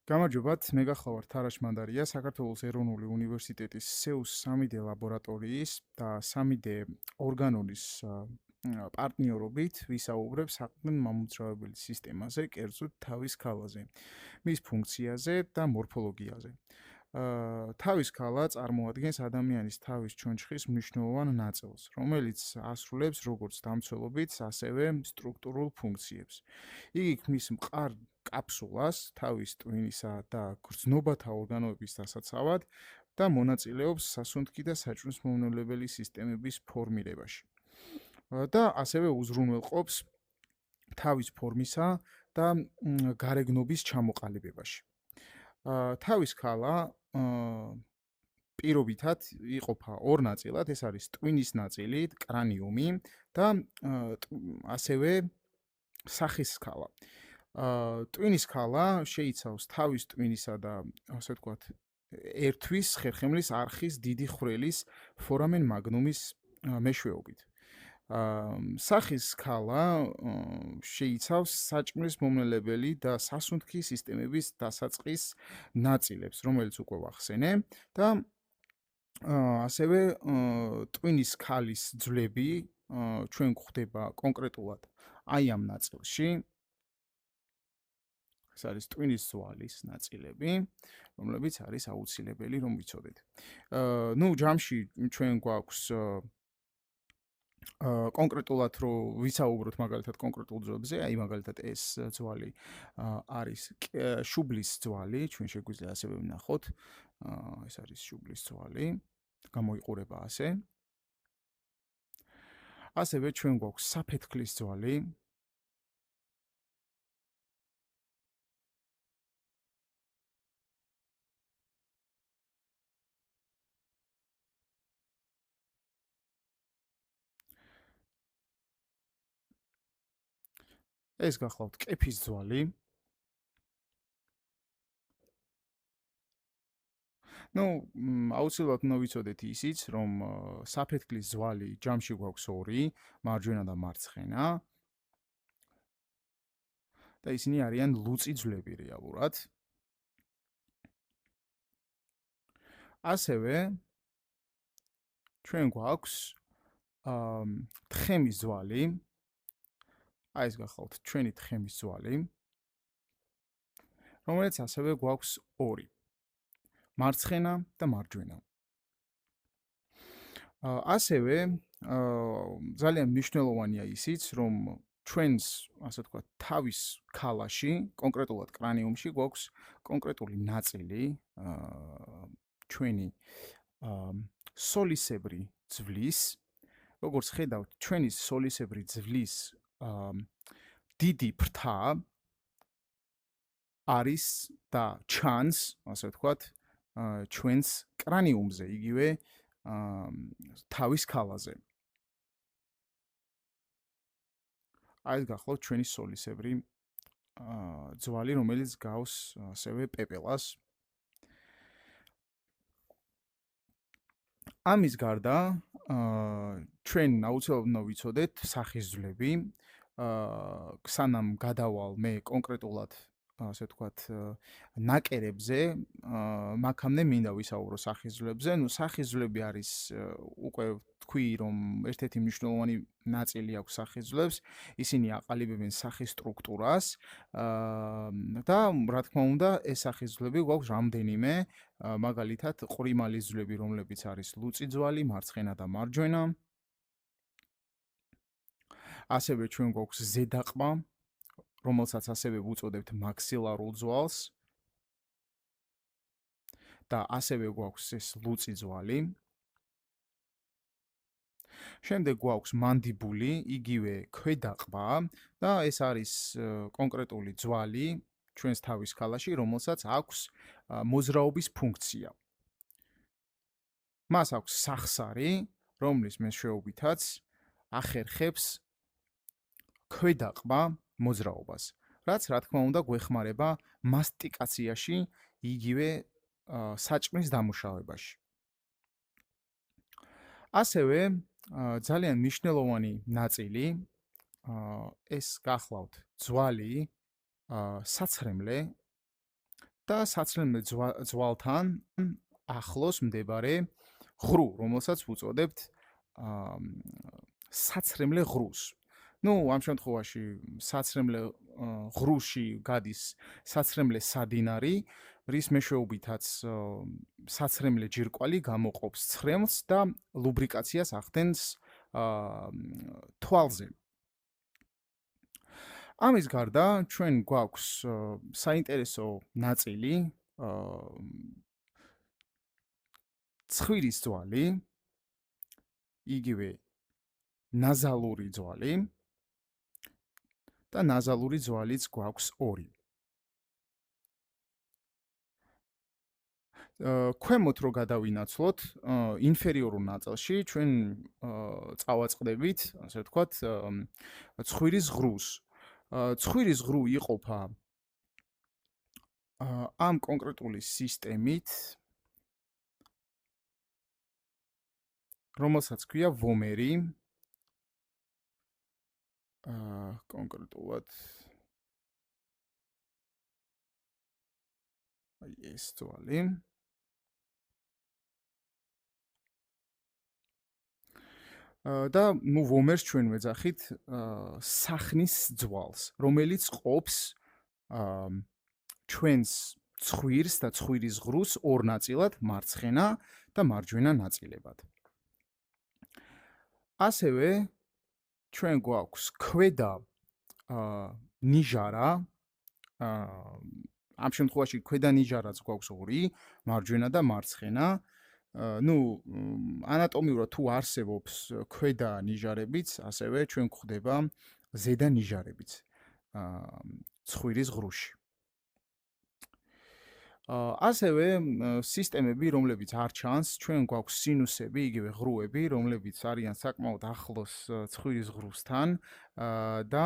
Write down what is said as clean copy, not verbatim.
გამარჯობათ, მე გახლავართ თარაშ მანდარია, საქართველოს ეროვნული უნივერსიტეტის SEUS 3D ლაბორატორიის და 3D ორგანონის პარტნიორობით ვისაუბრებ საყრდენ მამოძრავებელი სისტემაზე, კერძოდ თავის ქალაზე, მის ფუნქციაზე და მორფოლოგიაზე. თავის ქალა წარმოადგენს ადამიანის თავის ჩონჩხის მნიშვნელოვან ნაწილს, რომელიც ასრულებს როგორც დამცველობით, ასევე სტრუქტურულ ფუნქციებს. იგი ქმნის მყარ კაფსულას თავის ტვინისა და გრძნობათა ორგანოების დასაცავად და მონაწილეობს სასუნთქი და საჭმლის მომნელებელი სისტემების ფორმირებაში. და ასევე უზრუნველყოფს თავის ფორმისა და გარეგნობის ჩამოყალიბებაში. თავის ქალა პირობითად იყოფა ორ ნაწილად, ეს არის ტვინის ნაწილი, კრანიუმი და ასევე სახის ქალა. ტვინის ქალა შეიცავს თავის ტვინისა და ასე ვთქვათ, ერთვის ხერხემლის არხის დიდი ხვრელის ფორამენ მაგნუმის მეშვეობით. სახის ქალა შეიცავს საჭმლის მომნელებელი და სასუნთქი სისტემების დასაწყის ნაწილებს, რომელიც უკვე ვახსენე და ასევე ტვინის ქალის ძვლები ჩვენ გვხვდება კონკრეტულად აი ამ ნაწილში. ეს არის ტვინის ზვალის ნაწილები, რომლებიც არის აუცილებელი რომ ვიცოდეთ. ნუ ჯამში ჩვენ გვაქვს კონკრეტულად რომ ვისაუბროთ მაგალითად კონკრეტულ ძვლებზე, აი მაგალითად ეს ძვალი არის შუბლის ძვალი, ჩვენ შეგვიძლია ასევე ვნახოთ. ეს არის შუბლის ძვალი, გამოიყურება ასე. ასევე ჩვენ გვაქვს საფეთქლის ძვალი. ეს გახლავთ კეფის ძვალი. ნუ აუცილებლად უნდა ვიცოდეთ ისიც, რომ საფეთქლის ძვალი ჯამში გვაქვს ორი, მარჯვენა და მარცხენა. და ისინი არიან ლუწი ძვლები რეალურად. ასევე ჩვენ გვაქვს თხემის ძვალი. აი ეს გახლავთ ჩვენი თხემის ძვალი, რომელიც ასევე გვაქვს ორი. მარცხენა და მარჯვენა. ასევე ძალიან მნიშვნელოვანია ისიც, რომ ჩვენს, ასე ვთქვათ, თავის ქალაში, კონკრეტულად კრანიუმში გვაქვს კონკრეტული ნაწილი, ჩვენი სოლისებრი ძვლის, როგორც ხედავთ, ჩვენი სოლისებრი ძვლის დიდი ფრთა არის და ჩანს, ასე ვთქვათ, ჩვენს კრანიუმზე, იგივე თავის ქალაზე. აი ეს გახლავთ ჩვენი სოლისებრი ძვალი, რომელიც გავს ასევე პეპელას. ამის გარდა ჩვენ აუცილებლად უნდა ვიცოდეთ სახის ძვლები. სანამ გადავალ მე კონკრეტულად ასე ვთქვათ ნაკერებზე, მაქამდე მინდა ვისაუბრო სახის ძვლებზე. ნუ სახის ძვლები არის უკვე თქვი რომ ერთ-ერთი მნიშვნელოვანი ნაწილი აქვს სახის ძვლებს. ისინი აყალიბებენ სახის სტრუქტურას და რა თქმა უნდა, ეს სახის ძვლები გვაქვს რამდენიმე, მაგალითად ყვრიმალის ძვლები, რომლებიც არის ლუწი ძვალი, მარცხენა და მარჯვენა. ასევე ჩვენ გვაქვს ზედაყბა, რომელსაც ასევე ვუწოდებთ მაქსილარულ ძვალს და ასევე გვაქვს ეს ლუწი ძვალი. შემდეგ გვაქვს მანდიბული, იგივე ქვედაყბა და ეს არის კონკრეტული ძვალი ჩვენს თავის ქალაში, რომელსაც აქვს მოძრაობის ფუნქცია. მას აქვს სახსარი, რომლის მეშვეობითაც ახერხებს ქვედაყბა მოძრაობას, რაც რა თქმა უნდა გვეხმარება მასტიკაციაში, იგივე საჭმლის დამუშავებაში. ასევე ძალიან მნიშვნელოვანი ნაწილი ეს გახლავთ ძვალი საცრემლე და საცრემლე ძვალთან ახლოს მდებარე ღრუ, რომელსაც ვუწოდებთ საცრემლე ღრუს. ნუ ამ შემთხვევაში საცრემლე ღრუში გადის საცრემლე სადინარი, რის მეშვეობითაც საცრემლე ჯირკვალი გამოყოფს ცხრემლს და ლუბრიკაციას ახდენს თვალზე. ამის გარდა ჩვენ გვაქვს საინტერესო ნაწილი ცხვირის ძვალი, იგივე ნაზალური ძვალი და ნაზალური ძვალიც გვაქვს ორი. ქვემოთ რო გადავინაცვლოთ, ინფერიორულ ნაწილში ჩვენ წავაწყდებით, ასე ვთქვათ, ცხვირის ღრუს. ცხვირის ღრუ იყოფა ამ კონკრეტული სისტემით, რომელსაც ქვია ვომერი. კონკრეტულად ეს ძვალი. და ნუ ვომერს ჩვენ ვეძახით სახნის ძვალს, რომელიც ყოფს ჩვენს ცხვირს და ცხვირის ღრუს ორ ნაწილად, მარცხენა და მარჯვენა ნაწილებად. ასევე ჩვენ გვაქვს ქვედა ნიჟარა, ამ შემთხვევაში ქვედა ნიჟარაც გვაქვს ორი, მარჯვენა და მარცხენა. ნუ ანატომიურად თუ არსებობს ქვედა ნიჟარებიც, ასევე ჩვენ გვხვდება ზედა ნიჟარებიც ცხვირის ღრუში. ასევე სისტემები, რომლებიც არ ჩანს, ჩვენ გვაქვს სინუსები, იგივე ღრუები, რომლებიც არიან საკმაოდ ახლოს ცხვირის ღრუსთან და